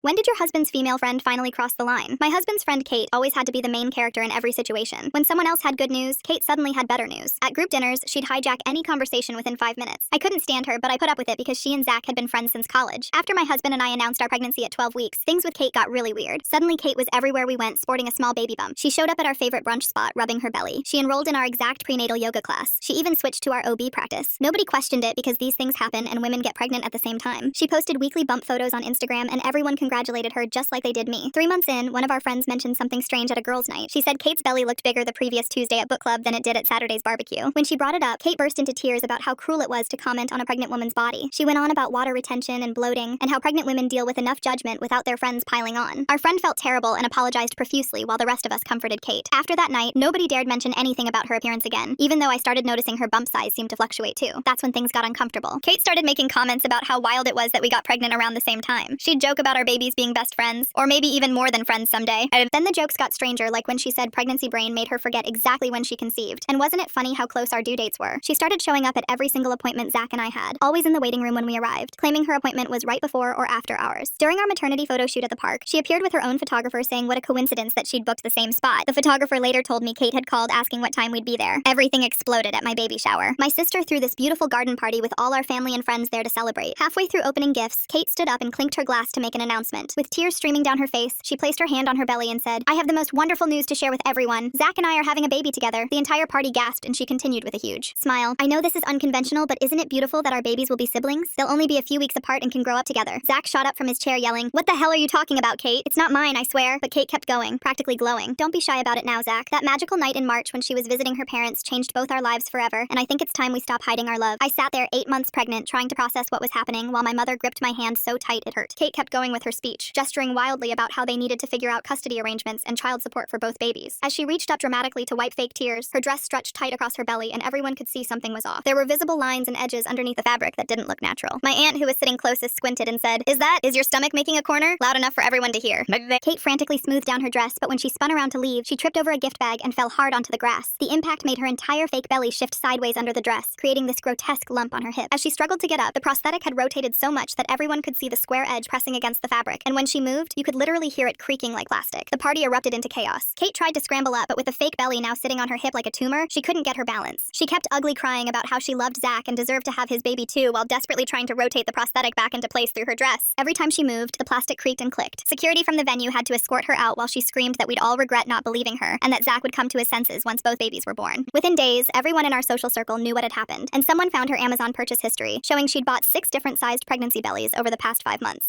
When did your husband's female friend finally cross the line? My husband's friend Kate always had to be the main character in every situation. When someone else had good news, Kate suddenly had better news. At group dinners, she'd hijack any conversation within 5 minutes. I couldn't stand her, but I put up with it because she and Zach had been friends since college. After my husband and I announced our pregnancy at 12 weeks, things with Kate got really weird. Suddenly, Kate was everywhere we went, sporting a small baby bump. She showed up at our favorite brunch spot, rubbing her belly. She enrolled in our exact prenatal yoga class. She even switched to our OB practice. Nobody questioned it because these things happen and women get pregnant at the same time. She posted weekly bump photos on Instagram and everyone congratulated her just like they did me. 3 months in, one of our friends mentioned something strange at a girls' night. She said Kate's belly looked bigger the previous Tuesday at book club than it did at Saturday's barbecue. When she brought it up, Kate burst into tears about how cruel it was to comment on a pregnant woman's body. She went on about water retention and bloating, and how pregnant women deal with enough judgment without their friends piling on. Our friend felt terrible and apologized profusely while the rest of us comforted Kate. After that night, nobody dared mention anything about her appearance again, even though I started noticing her bump size seemed to fluctuate too. That's when things got uncomfortable. Kate started making comments about how wild it was that we got pregnant around the same time. She'd joke about our babies being best friends, or maybe even more than friends someday. Then the jokes got stranger, like when she said pregnancy brain made her forget exactly when she conceived. And wasn't it funny how close our due dates were? She started showing up at every single appointment Zach and I had, always in the waiting room when we arrived, claiming her appointment was right before or after ours. During our maternity photo shoot at the park, she appeared with her own photographer saying what a coincidence that she'd booked the same spot. The photographer later told me Kate had called asking what time we'd be there. Everything exploded at my baby shower. My sister threw this beautiful garden party with all our family and friends there to celebrate. Halfway through opening gifts, Kate stood up and clinked her glass to make an announcement. With tears streaming down her face, she placed her hand on her belly and said, "I have the most wonderful news to share with everyone. Zach and I are having a baby together." The entire party gasped and she continued with a huge smile. "I know this is unconventional, but isn't it beautiful that our babies will be siblings? They'll only be a few weeks apart and can grow up together." Zach shot up from his chair yelling, "What the hell are you talking about, Kate? It's not mine, I swear." But Kate kept going, practically glowing. "Don't be shy about it now, Zach. That magical night in March when she was visiting her parents changed both our lives forever, and I think it's time we stop hiding our love." I sat there 8 months pregnant, trying to process what was happening while my mother gripped my hand so tight it hurt. Kate kept going with her speech, gesturing wildly about how they needed to figure out custody arrangements and child support for both babies. As she reached up dramatically to wipe fake tears, her dress stretched tight across her belly and everyone could see something was off. There were visible lines and edges underneath the fabric that didn't look natural. My aunt, who was sitting closest, squinted and said, Is your stomach making a corner?" Loud enough for everyone to hear. Kate frantically smoothed down her dress, but when she spun around to leave, she tripped over a gift bag and fell hard onto the grass. The impact made her entire fake belly shift sideways under the dress, creating this grotesque lump on her hip. As she struggled to get up, the prosthetic had rotated so much that everyone could see the square edge pressing against the fabric, and when she moved, you could literally hear it creaking like plastic. The party erupted into chaos. Kate tried to scramble up, but with the fake belly now sitting on her hip like a tumor, she couldn't get her balance. She kept ugly crying about how she loved Zach and deserved to have his baby too, while desperately trying to rotate the prosthetic back into place through her dress. Every time she moved, the plastic creaked and clicked. Security from the venue had to escort her out while she screamed that we'd all regret not believing her, and that Zach would come to his senses once both babies were born. Within days, everyone in our social circle knew what had happened, and someone found her Amazon purchase history, showing she'd bought 6 different sized pregnancy bellies over the past 5 months.